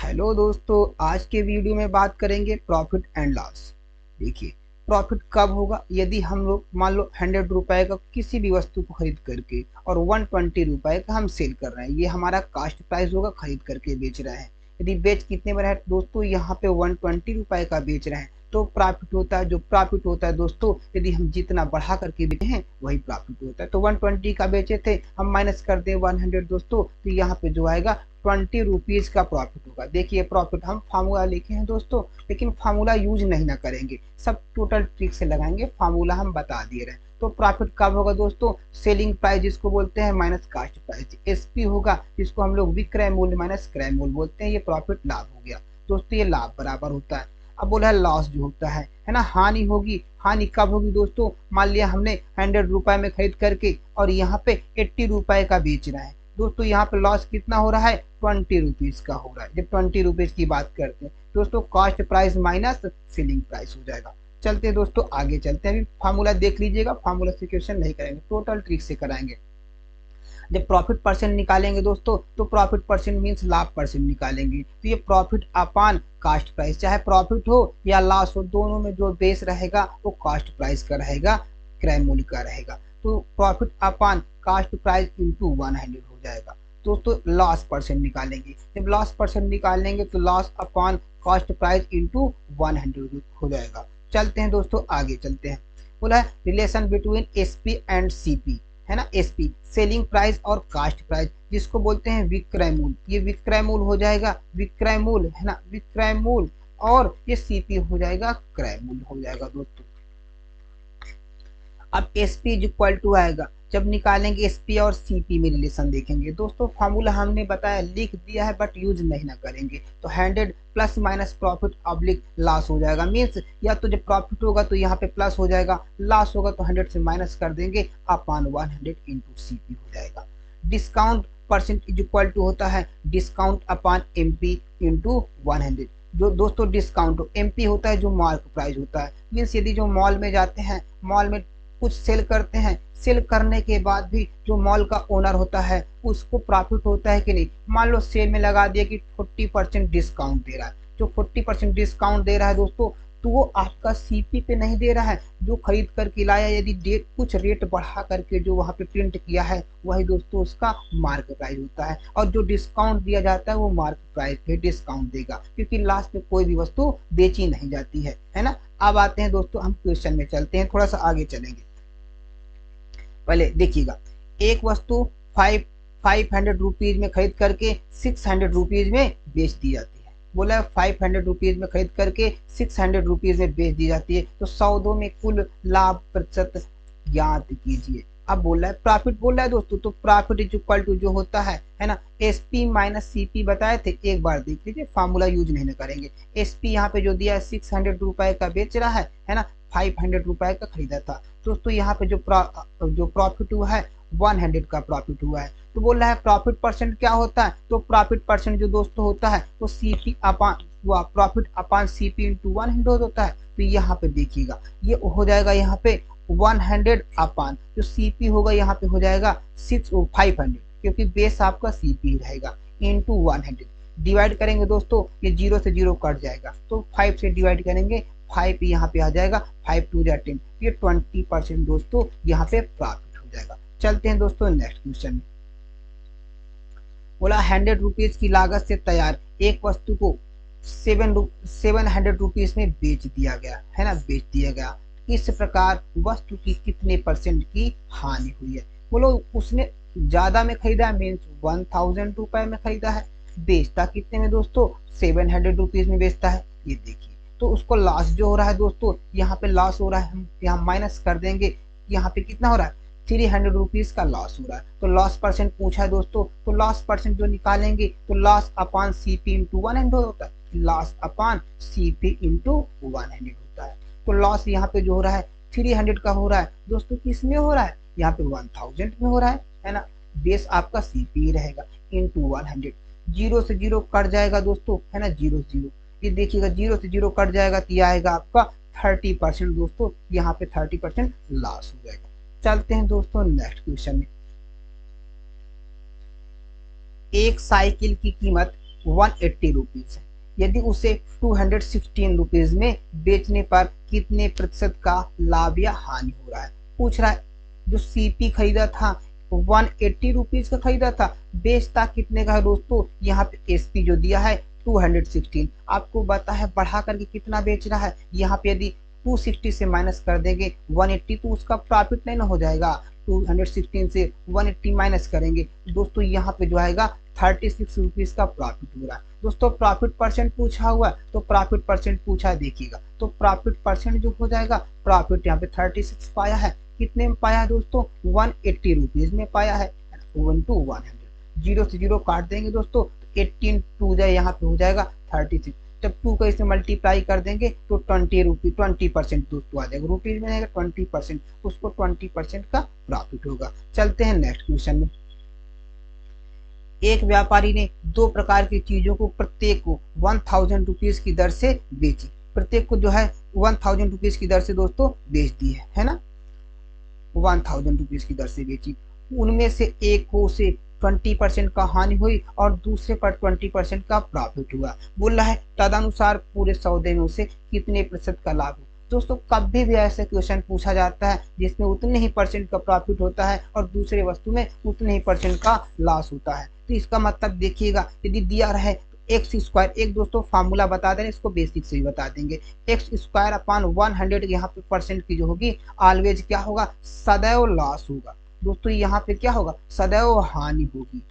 Hello दोस्तों, आज के वीडियो में बात करेंगे प्रॉफिट एंड लॉस। देखिए, प्रॉफिट कब होगा? यदि हम लोग मान लो 100 रुपए का किसी भी वस्तु को खरीद करके और 120 रुपए का हम सेल कर रहे हैं, ये हमारा कास्ट प्राइस होगा, खरीद करके बेच रहे हैं। यदि बेच कितने में रहे दोस्तों, यहाँ पे 120 रुपए का बेच रहे हैं तो प्रॉफिट होता है। जो प्रॉफिट होता है दोस्तों, यदि हम जितना बढ़ा करके बेचे हैं वही प्रॉफिट होता है। तो 120 का बेचे थे, हम माइनस कर दें 100 दोस्तों, तो यहाँ पे जो आएगा 20 रुपीज का प्रॉफिट होगा। देखिए, प्रॉफिट हम फार्मूला लिखे हैं दोस्तों, लेकिन फार्मूला यूज नहीं ना करेंगे, सब टोटल ट्रिक से लगाएंगे, फार्मूला हम बता दिए रहे। तो प्रॉफिट कब होगा दोस्तों? सेलिंग प्राइस जिसको बोलते हैं माइनस कास्ट प्राइस, एसपी होगा जिसको हम लोग विक्रय मूल्य माइनस क्रय मूल्य बोलते हैं। ये प्रॉफिट लाभ हो गया दोस्तों, ये लाभ बराबर होता है। अब बोला है लॉस जो होता है ना, हानि होगी। हानि कब होगी दोस्तों? मान लिया हमने 100 रुपए में खरीद करके और यहाँ पे 80 रुपए का बेच रहा है दोस्तों, यहाँ पे लॉस कितना हो रहा है? 20 रुपीज का हो रहा है। जब 20 रुपीज की बात करते हैं दोस्तों, cost price minus selling price हो जाएगा। चलते हैं दोस्तों, आगे चलते हैं। अभी फार्मूला देख लीजिएगा, फार्मूला से क्वेश्चन नहीं करेंगे, टोटल ट्रिक से कराएंगे। जब प्रॉफिट परसेंट निकालेंगे दोस्तों, तो प्रॉफिट परसेंट मीन्स लाभ परसेंट निकालेंगे। तो ये प्रॉफिट अपान कास्ट प्राइस, चाहे प्रॉफिट हो या लॉस हो, दोनों में जो बेस रहेगा वो कास्ट प्राइस का रहेगा, क्रय मूल्य का रहेगा। तो प्रॉफिट अपान कास्ट प्राइस इंटू 100 हो जाएगा दोस्तों। लॉस परसेंट निकालेंगे, जब लॉस परसेंट निकालेंगे तो लॉस अपान कॉस्ट प्राइस इंटू 100 हो जाएगा। चलते हैं दोस्तों, आगे चलते हैं। बोला है relation between SP and CP, है ना। एसपी सेलिंग प्राइस और कास्ट प्राइस, जिसको बोलते हैं विक्रय मूल्य। ये विक्रय मूल्य हो जाएगा, विक्रय मूल्य है ना, विक्रय मूल्य, और ये सीपी हो जाएगा, क्रय मूल्य हो जाएगा दोस्तों। अब एसपी इज इक्वल टू आएगा, जब निकालेंगे एसपी और सीपी में रिलेशन देखेंगे दोस्तों। फार्मूला हमने बताया, लिख दिया है, बट यूज नहीं ना करेंगे। तो 100 plus minus profit oblique loss हो जाएगा। मीन्स या तो जब प्रॉफिट होगा तो यहाँ पे प्लस हो जाएगा, लॉस होगा तो 100 से माइनस कर देंगे, अपान 100 इंटू सीपी हो जाएगा। Discount percent is equal to होता है डिस्काउंट अपान एमपी इंटू 100। जो दोस्तों डिस्काउंट एमपी होता है जो मार्क प्राइस होता है। मीन्स यदि जो मॉल में जाते हैं, मॉल में कुछ सेल करते हैं, सेल करने के बाद भी जो मॉल का ओनर होता है उसको प्रॉफिट होता है कि नहीं। मान लो सेल में लगा दिया कि 40% डिस्काउंट दे रहा है, जो 40% डिस्काउंट दे रहा है दोस्तों, तो वो आपका सीपी पे नहीं दे रहा है, जो खरीद करके लाया। यदि डेट कुछ रेट बढ़ा करके जो वहां पे प्रिंट किया है, वही दोस्तों उसका मार्क प्राइस होता है। और जो डिस्काउंट दिया जाता है वो मार्क प्राइस पे डिस्काउंट देगा, क्योंकि लास्ट में कोई भी वस्तु बेची नहीं जाती है ना। अब आते हैं दोस्तों, हम क्वेश्चन में चलते हैं, थोड़ा सा आगे चलेंगे। पहले देखिएगा, एक वस्तु 500 रुपीज में खरीद करके 600 रुपीज में बेच दी जाती है। बोला है 500 रुपीज में खरीद करके 600 रुपीज में बेच दी जाती है, तो सौदों में कुल लाभ प्रतिशत ज्ञात कीजिए। अब बोल रहा है प्रॉफिट, बोल रहा है दोस्तों, तो प्रॉफिट इज इक्वल टू जो होता है ना, एसपी माइनस सीपी बताए थे, एक बार देख लीजिए, फार्मूला यूज नहीं करेंगे। एसपी यहाँ पे जो दिया है 600 रुपए का बेच रहा है ना, 500 रुपए का खरीदा था दोस्तों। यहाँ पे जो प्रॉफिट हुआ है 100 का प्रॉफिट हुआ है। तो बोल रहा है प्रॉफिट परसेंट क्या होता है? तो प्रॉफिट परसेंट जो दोस्तों होता है वो सीपी अपान प्रॉफिट अपान सीपी इंटू 100 होता है। तो यहाँ पे देखिएगा, ये हो जाएगा यहाँ पे 100 अपान जो सीपी होगा, यहाँ पे हो जाएगा 500, क्योंकि बेस आपका सीपी रहेगा, इंटू 100। डिवाइड करेंगे दोस्तों, ये 0 से 0 कट जाएगा, तो 5 से डिवाइड करेंगे, 5 यहाँ पे आ जाएगा, 5 2 जा 10, ये 20% दोस्तों यहाँ पे प्रॉफिट हो जाएगा। चलते हैं दोस्तों नेक्स्ट क्वेश्चन में। बोला 100 रुपीज की लागत से तैयार एक वस्तु को 700 रुपीज में बेच दिया गया, है ना, बेच दिया गया। इस प्रकार वस्तु की कितने परसेंट की हानि हुई है? बोलो उसने ज्यादा में खरीदा है, मीन्स 1000 रुपए में खरीदा है, बेचता कितने में दोस्तों? 700 रुपीज में बेचता है। ये देखिए, तो उसको लॉस जो हो रहा है दोस्तों, यहाँ पे लॉस हो रहा है, हम यहाँ माइनस कर देंगे, यहाँ पे कितना हो रहा है? 300 रुपीज का लॉस हो रहा है। तो लॉस परसेंट पूछा है दोस्तों, तो लॉस परसेंट जो निकालेंगे तो लॉस अपान सीपी इंटू 100 होता है, लॉस अपान सीपी इंटू 100 होता है। तो लॉस यहाँ पे जो हो रहा है 300 का हो रहा है दोस्तों, किस में हो रहा है? यहाँ पे 1000 में हो रहा है ना। बेस आपका सीपी रहेगा इंटू 100, 0 से 0 कट जाएगा दोस्तों, है ना, 0 0। ये देखिएगा 0 से 0 कट जाएगा तो यह आएगा आपका 30% दोस्तों, यहाँ पे 30% लॉस हो जाएगा। चलते हैं दोस्तों नेक्स्ट क्वेश्चन में। एक साइकिल की कीमत 180 रुपीज है। यदि उसे 216 रुपीज में बेचने पर कितने प्रतिशत का लाभ या हानि हो रहा है, पूछ रहा है। जो सीपी खरीदा था 180 रुपीज का खरीदा था, बेचता कितने का है दोस्तों, यहाँ पे एसपी जो दिया है 216, आपको बता है बढ़ा करके कितना बेच रहा है। यहाँ पे यदि 260 से माइनस कर देंगे 180 तो उसका प्रॉफिट नहीं ना हो जाएगा। 216 से 180 माइनस करेंगे दोस्तों, यहाँ पे जो आएगा 36 रुपीज का प्रॉफिट हो रहा है। दोस्तों प्रॉफिट परसेंट पूछा हुआ तो प्रॉफिट परसेंट पूछा देखिएगा, तो प्रॉफिट परसेंट जो हो जाएगा, प्रॉफिट यहाँ पे 36 पाया है, कितने में पाया है दोस्तों, 180 रुपीज में पाया है। 1 to 100, जीरो से जीरो काट देंगे दोस्तों, 18 टू जाए यहाँ पे हो जाएगा 36, जब 2 का इसे मल्टीप्लाई कर देंगे तो 20% दोस्तों आ जाएगा, रुपीज में आएगा 20%, उसको 20% का प्रॉफिट होगा। चलते हैं नेक्स्ट क्वेश्चन में। एक व्यापारी ने 2 प्रकार की चीजों को प्रत्येक को 1000 रुपीज की दर से बेची, प्रत्येक को जो है 1000 रुपीज की दर से दोस्तों बेच दी है ना, 1000 रुपीज की दर से बेची। उनमें से एक को उसे 20% का हानि हुई और दूसरे पर 20% का प्रॉफिट हुआ। बोल रहा है तदनुसार पूरे सौदे में उसे कितने प्रतिशत का लाभ हुआ। दोस्तों कभी भी ऐसा क्वेश्चन पूछा जाता है जिसमें उतने ही परसेंट का प्रॉफिट होता है और दूसरे वस्तु में उतने ही परसेंट का लॉस होता है, तो इसका मतलब देखिएगा, यदि दिया रहे एक्स स्क्वायर, एक दोस्तों फार्मूला बता दें, इसको बेसिक से ही बता देंगे, एक्स स्क्वायर अपॉन 100 यहाँ पे परसेंट की जो होगी ऑलवेज क्या होगा, सदैव लॉस होगा दोस्तों, यहाँ पे क्या होगा, सदैव हानि होगी।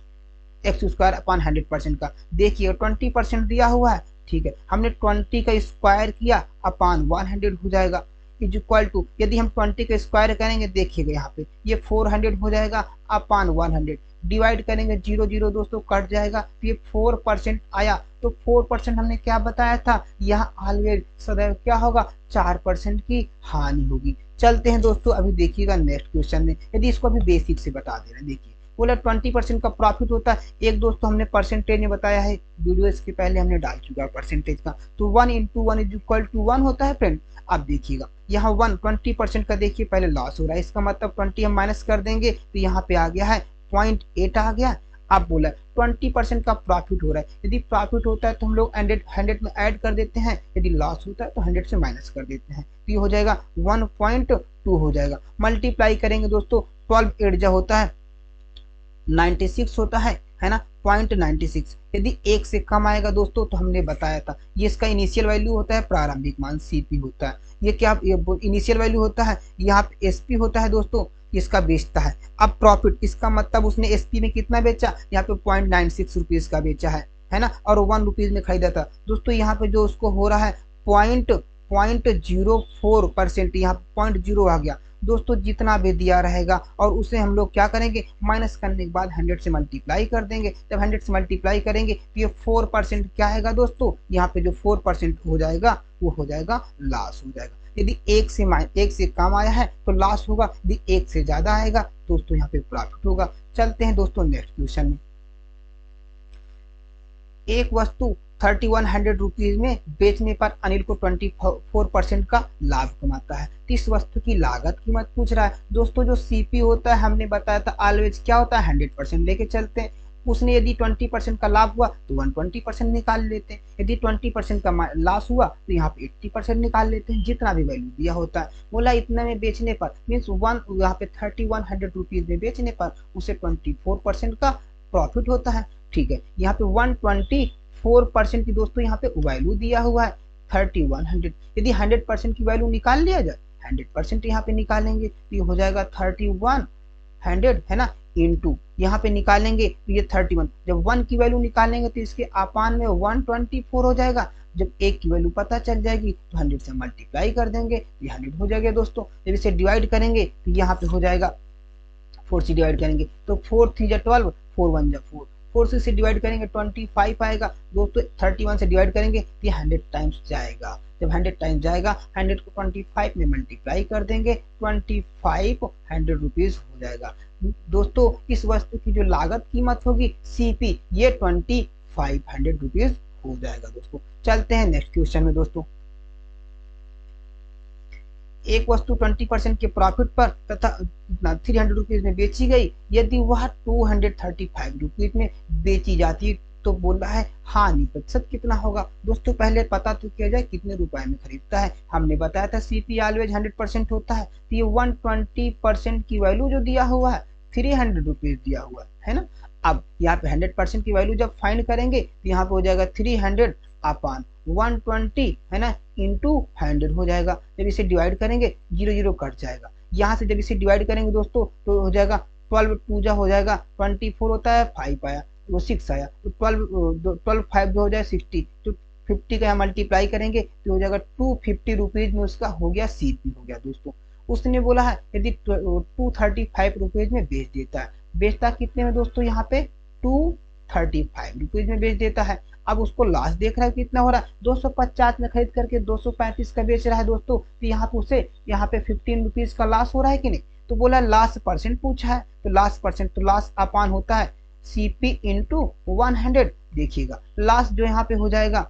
एक्स स्क्वायर अपॉन 100% का, देखिए 20% दिया हुआ है, ठीक है, हमने 20 का स्क्वायर किया अपॉन 100 हो जाएगा, इज इक्वल टू, यदि हम 20 का स्क्वायर करेंगे देखिएगा यहाँ पे ये 400 हो जाएगा अपॉन 100, डिवाइड करेंगे 0 0 दोस्तों कट जाएगा, तो ये 4% आया, तो 4% हमने क्या बताया था, यहाँ ऑलवेज सदैव क्या होगा, 4% की हानि होगी। चलते हैं दोस्तों, अभी देखिएगा नेक्स्ट क्वेश्चन में, यदि इसको अभी बेसिक से बता दे रहे हैं, देखिए बोला 20% का प्रॉफिट होता है, एक दोस्तों हमने परसेंटेज में बताया है, वीडियो इसके पहले हमने डाल चुका है परसेंटेज का, तो 1 into 1 इज इक्वल टू 1 होता है फ्रेंड। अब देखिएगा यहाँ 20% का देखिए पहले लॉस हो रहा है, इसका मतलब 20 हम माइनस कर देंगे तो यहाँ पे आ गया है 0.8 आ गया। अब बोला 20% का प्रॉफिट हो रहा है, यदि प्रॉफिट होता है तो हम लोग 100 में ऐड कर देते हैं, यदि लॉस होता है तो 100 से माइनस कर देते हैं, तो ये हो जाएगा 1.2 हो जाएगा। मल्टीप्लाई करेंगे दोस्तों, 12 8 जा होता है 96 होता है ना, 0.96, यदि 1 से कम आएगा दोस्तों तो हमने बताया था ये इसका इनिशियल वैल्यू होता है, प्रारंभिक मान सीपी होता है, ये क्या इनिशियल वैल्यू होता है, यहाँ पे एसपी होता है दोस्तों, इसका बेचता है। अब प्रॉफिट, इसका मतलब उसने एसपी में कितना बेचा, यहाँ पे 0.96 रुपीज का बेचा है ना, और 1 रुपीज में खरीदा था दोस्तों, यहाँ पे जो उसको हो रहा है 0.04%, यहाँ 0.0 आ गया दोस्तों, जितना भी दिया रहेगा और उसे हम लोग क्या करेंगे, माइनस करने के बाद 100 से मल्टीप्लाई कर देंगे, जब 100 से मल्टीप्लाई करेंगे तो ये 4% क्या आएगा दोस्तों, यहाँ पे जो 4% हो जाएगा वो हो जाएगा लॉस हो जाएगा। यदि 1 से कम आया है तो लॉस होगा, यदि 1 से ज्यादा आएगा दोस्तों यहाँ पे प्रॉफिट होगा। चलते हैं दोस्तों नेक्स्ट क्वेश्चन में। एक वस्तु 3100 रुपीज में बेचने पर अनिल को 24% का लाभ कमाता है, तो इस वस्तु की लागत कीमत पूछ रहा है। दोस्तों जो सीपी होता है हमने बताया था ऑलवेज क्या होता है, 100% लेके चलते हैं, उसने यदि 20% का लाभ हुआ तो 120% निकाल लेते हैं, यदि 20% का लॉस हुआ तो यहाँ पे 80% निकाल लेते हैं, जितना भी वैल्यू दिया होता है। बोला इतने में बेचने पर मीन्स यहाँ पे 3100 रुपीज में बेचने पर उसे 24% का प्रॉफिट होता है, ठीक है। यहाँ पे 124% की दोस्तों यहाँ पे वैल्यू दिया हुआ है 3100, यदि 100% की वैल्यू निकाल लिया जाए, 100% यहाँ पे निकालेंगे तो ये हो जाएगा 3100 है ना, इंटू यहाँ पे निकालेंगे तो ये 31, जब 1 की वैल्यू निकालेंगे तो इसके अपान में 124 हो जाएगा, जब 1 की वैल्यू पता चल जाएगी तो 100 से मल्टीप्लाई कर देंगे, ये 100 हो जाएगा दोस्तों। जब इसे डिवाइड करेंगे तो यहाँ पे हो जाएगा 4 से डिवाइड करेंगे तो 4 3 जा 12, 4 1 जा 4, 4 से डिवाइड करेंगे 25 आएगा दोस्तों, 31 से डिवाइड करेंगे तो ये 100 टाइम्स जाएगा, जब 100 टाइम्स जाएगा 100 को 25 में मल्टीप्लाई कर देंगे, 2500 रुपीज हो जाएगा दोस्तों। इस वस्तु की जो लागत कीमत होगी सीपी ये 2500 रुपीज हो जाएगा दोस्तों। चलते हैं नेक्स्ट क्वेश्चन में दोस्तों। एक वस्तु 20% के प्रॉफिट पर तथा 300 रुपीज में बेची गई, यदि वह 235 रुपीज में बेची जाती तो बोल रहा है हानि प्रतिशत कितना होगा। दोस्तों पहले पता तो किया जाए कितने रुपए में खरीदता है। हमने बताया था सीपी ऑलवेज 100% होता है, तो ये 120% की वैल्यू जो दिया हुआ है 300 रुपीज दिया हुआ है ना। अब यहाँ पे 100% की वैल्यू जब फाइंड करेंगे तो यहाँ पे हो जाएगा 300 अपॉन 120 है ना, इंटू 100 हो जाएगा। जब इसे डिवाइड करेंगे 0 0 कट जाएगा। यहाँ से जब इसे डिवाइड करेंगे दोस्तों तो हो जाएगा 12 2 जा हो जाएगा 24 होता है, 5 आया वो 6 आया, तो 12 5 जो हो जाए 60, तो 50 का यहाँ मल्टीप्लाई करेंगे तो हो जाएगा 250 रुपीज में उसका हो गया सीपी हो गया। दोस्तों उसने बोला है यदि 235 रुपीज में बेच देता है, बेचता कितने में दोस्तों, यहाँ पे 235 रुपीज में बेच देता है। अब उसको लॉस देख रहा है कितना हो रहा है, 250 में खरीद करके 235 का बेच रहा है दोस्तों, तो यहाँ पे उसे यहाँ पे 15 रुपीज का लॉस हो रहा है कि नहीं। तो बोला लॉस परसेंट पूछा है, तो लॉस परसेंट तो लॉस अपान होता है सीपी इंटू 100। देखिएगा लॉस जो यहाँ पे हो जाएगा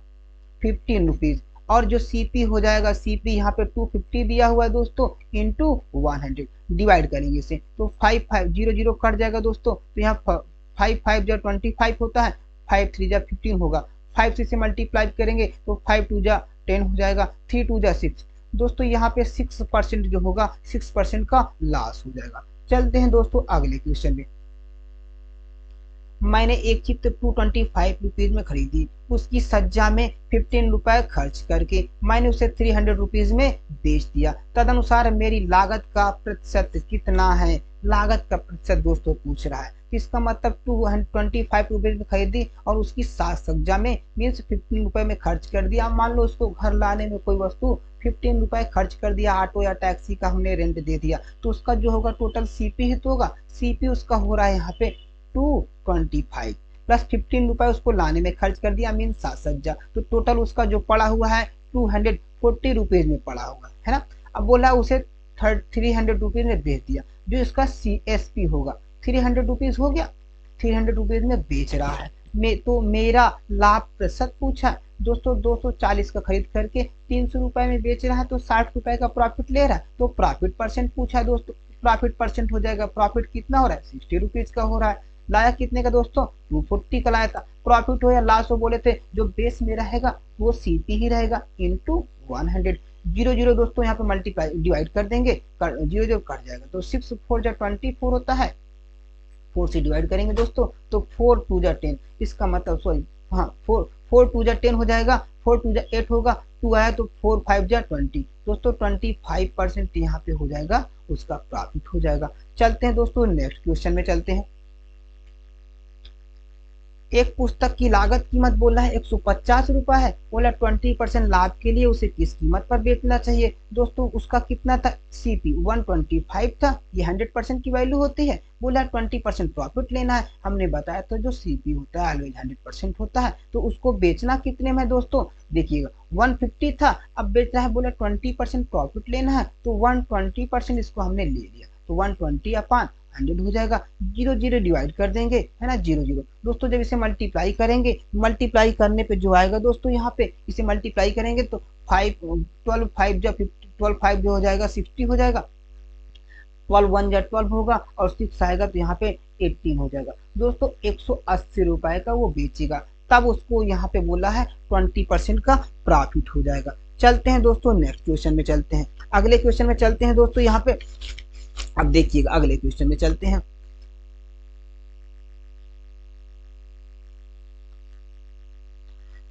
15 रुपीज, और जो सीपी हो जाएगा सीपी यहाँ पे 250 दिया हुआ है दोस्तों, इंटू 100 डिवाइड करेंगे इसे तो 5 5 0 0 कट जाएगा दोस्तों, तो यहाँ 5 5 जब 25 होता है, 5 3 जा 15 होगा, 5 से मल्टीप्लाई करेंगे तो 5 2 जा 10 हो जाएगा, 3 2 जा 6। दोस्तों यहाँ पे 6% जो होगा 6% का लॉस हो जाएगा। चलते हैं दोस्तों अगले क्वेश्चन में। मैंने एक चित्र 225 रुपीज में खरीदी, उसकी सज्जा में 15 रुपए खर्च करके मैंने उसे 300 रुपीज में बेच दिया, तदनुसार मेरी लागत का प्रतिशत कितना है। लागत का प्रतिशत दोस्तों पूछ रहा है, इसका मतलब 225 रुपीज में खरीदी और उसकी सात सज्जा में मीन्स 15 रुपए में खर्च कर दिया। मान लो उसको घर लाने में कोई वस्तु 15 रुपए खर्च कर दिया, ऑटो या टैक्सी का हमने रेंट दे दिया, तो उसका जो होगा टोटल सीपी ही तो होगा। सीपी उसका हो रहा है यहाँ पे 225 प्लस 15 रुपए उसको लाने में खर्च कर दिया मीन सात सज्जा, तो टोटल उसका जो पड़ा हुआ है 240 रुपीज में पड़ा हुआ है ना। अब बोला उसे 300 रुपीज में बेच दिया, जो इसका सीएसपी होगा 300 रुपीज हो गया, 300 रुपीज में बेच रहा है। तो मेरा लाभ प्रतिशत पूछा दोस्तों, 240 का खरीद करके 300 रुपए में बेच रहा है, तो 60 रुपए का प्रॉफिट ले रहा है, तो प्रॉफिट परसेंट पूछा दोस्तों। प्रॉफिट परसेंट हो जाएगा, प्रॉफिट कितना हो रहा है 60 रुपीज का हो रहा है। लाया कितने का दोस्तों 240 का लाया था। प्रॉफिट हो या लॉस हो बोले थे, जो बेस में रहेगा वो सीपी ही रहेगा इंटू 100। 0 0 दोस्तों यहाँ पे मल्टीप्लाई डिवाइड कर देंगे, 0 0 कट जाएगा, तो 6 4 जा 24 होता है, 4 से डिवाइड करेंगे दोस्तों तो 4 2 जा 10, इसका मतलब सॉरी हाँ 4 2 जा 10 हो जाएगा, 4 2 जा 8 होगा, 2 आया तो 4 5 जा 20 दोस्तों 25% यहाँ पे हो जाएगा उसका प्रॉफिट हो जाएगा। चलते हैं दोस्तों नेक्स्ट क्वेश्चन में चलते हैं। एक पुस्तक की लागत कीमत बोला है 150 रुपए है, बोला 20% लाभ के लिए उसे किस कीमत पर बेचना चाहिए। दोस्तों उसका कितना था सीपी 125 था, ये 100% की वैल्यू होती है, बोला 20% प्रॉफिट लेना है। हमने बताया तो जो सीपी होता है ऑलवेज 100% होता है, तो उसको बेचना कितने में दोस्तों, देखिएगा 150 था, अब बेच रहा है, बोला 20% प्रॉफिट लेना है, तो 120% इसको हमने ले लिया, तो 120 अपान 100 हो जाएगा। 0 0 डिवाइड कर देंगे है ना, 0 0 दोस्तों जब इसे मल्टीप्लाई करेंगे, मल्टीप्लाई करने पे जो आएगा दोस्तों यहाँ पे इसे मल्टीप्लाई करेंगे तो 12 5 जो 12 5 जो हो जाएगा 60 हो जाएगा, 12 1 जा 12 होगा और 6 आएगा तो यहाँ पे 18 हो जाएगा। दोस्तों 180 रुपए का वो बेचेगा, तब उसको यहाँ पे बोला है 20% का प्रॉफिट हो जाएगा। चलते हैं दोस्तों नेक्स्ट क्वेश्चन में चलते हैं, अगले क्वेश्चन में चलते हैं दोस्तों। यहाँ पे अब देखिएगा अगले क्वेश्चन में चलते हैं।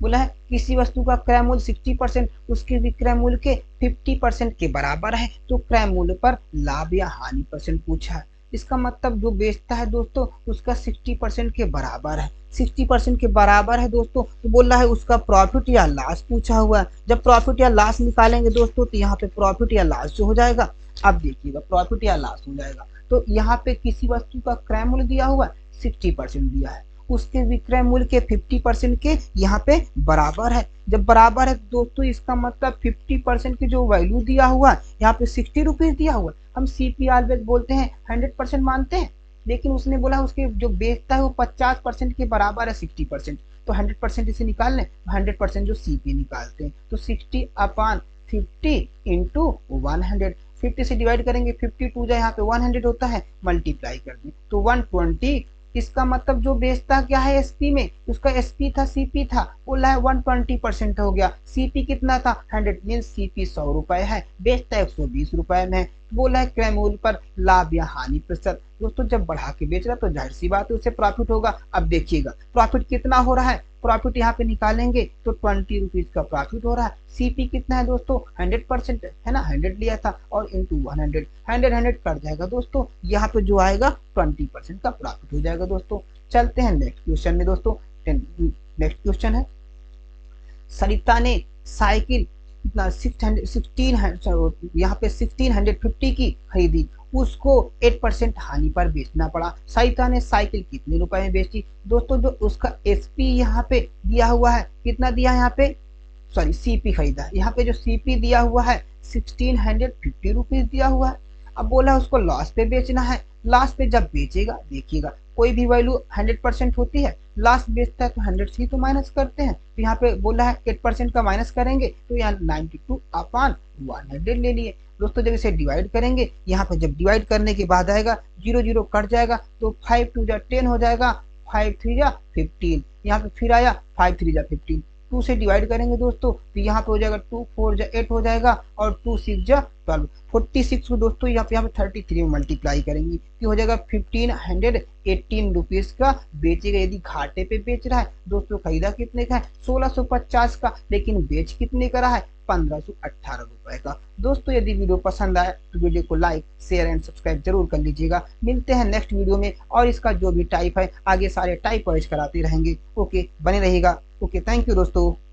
बोला है किसी वस्तु का क्रय मूल्य 60% उसके विक्रय मूल्य के 50% के बराबर है, तो क्रय मूल्य पर लाभ या हानि परसेंट पूछा है। इसका मतलब जो बेचता है दोस्तों उसका 60% के बराबर है, 60% के बराबर है दोस्तों, तो बोल रहा है उसका प्रॉफिट या लॉस पूछा हुआ है। जब प्रॉफिट या लॉस निकालेंगे दोस्तों तो यहाँ पे प्रॉफिट या लॉस जो हो जाएगा, अब देखिएगा प्रॉफिट या लॉस हो जाएगा, तो यहाँ पे किसी वस्तु का क्रय मूल्य दिया हुआ है 60% दिया है, उसके विक्रय मूल्य के 50% के यहाँ पे बराबर है। जब बराबर है दोस्तों इसका मतलब 50% की जो वैल्यू दिया हुआ है यहाँ पे 60 रुपीज दिया हुआ है। हम सीपी ऑलवेज बोलते हैं 100% मानते हैं, लेकिन उसने बोला उसके जो बेचता है वो 50% के बराबर है 60%, तो 100% इसे निकाल लें, 100% जो सीपी निकालते हैं तो 60 अपान 50 इंटू 100, 50 से डिवाइड करेंगे, 52 जो यहाँ पे 100 होता है, मल्टीप्लाई कर दें तो 120 इसका मतलब जो बेचता क्या है एसपी में, उसका एसपी था सीपी था, बोला है 120% हो गया, सीपी कितना था 100, मीन सीपी 100 रुपए है, बेचता 120 रुपए में है, तो बोला है क्रय मूल्य पर लाभ या हानि प्रतिशत। दोस्तों जब बढ़ा के बेच रहा तो जाहिर सी बात है उसे प्रॉफिट होगा। अब देखिएगा प्रॉफिट कितना हो रहा है, प्रॉफिट यहाँ पे निकालेंगे तो 20 रुपीज का प्रॉफिट हो रहा है। सीपी कितना है दोस्तों 100% है ना, 100 लिया था और इंटू 100, 100 कट जाएगा दोस्तों, यहाँ पे जो आएगा 20% का प्रॉफिट हो जाएगा। दोस्तों चलते हैं नेक्स्ट क्वेश्चन में। दोस्तों नेक्स्ट क्वेश्चन है, सरिता ने साइकिल कितना 1600 यहाँ पे 1650 की खरीदी, उसको 8% हानि पर बेचना पड़ा। सरिता ने साइकिल कितने रुपए में बेची। दोस्तों जो उसका एसपी यहाँ पे दिया हुआ है, कितना दिया है यहाँ पे, सॉरी सीपी खरीदा, यहाँ पे जो सीपी दिया हुआ है 1650 रुपीज दिया हुआ है। अब बोला है उसको लॉस पे बेचना है, लॉस पे जब बेचेगा देखिएगा कोई भी वैल्यू 100% होती है, लॉस बेचता है तो 100 से ही तो माइनस करते हैं, तो यहाँ पे बोला है 8% का माइनस करेंगे तो यहाँ 92/100 ले लिए। दोस्तों जब इसे डिवाइड करेंगे, यहाँ पे जब डिवाइड करने के बाद आएगा 0 0 कट जाएगा तो 5 2 जा 10 हो जाएगा, 5 3 जा 15, यहाँ पे फिर आया 5 3 जा 15, 2 से डिवाइड करेंगे दोस्तों तो यहाँ पे हो जाएगा 2 4 जा 8 हो जाएगा और 2 6 जा 12, 46 को दोस्तों यहाँ पे 33 में मल्टीप्लाई करेंगे तो हो जाएगा 1518 रुपीज का बेचेगा। यदि घाटे पे बेच रहा है दोस्तों, खरीदा कितने का है 1650 का, लेकिन बेच कितने का रहा है 1518 रुपए का। दोस्तों यदि वीडियो पसंद आए तो वीडियो को लाइक शेयर एंड सब्सक्राइब जरूर कर लीजिएगा। मिलते हैं नेक्स्ट वीडियो में और इसका जो भी टाइप है आगे सारे टाइप वाइज कराते रहेंगे। ओके बने रहिएगा। ओके थैंक यू दोस्तों।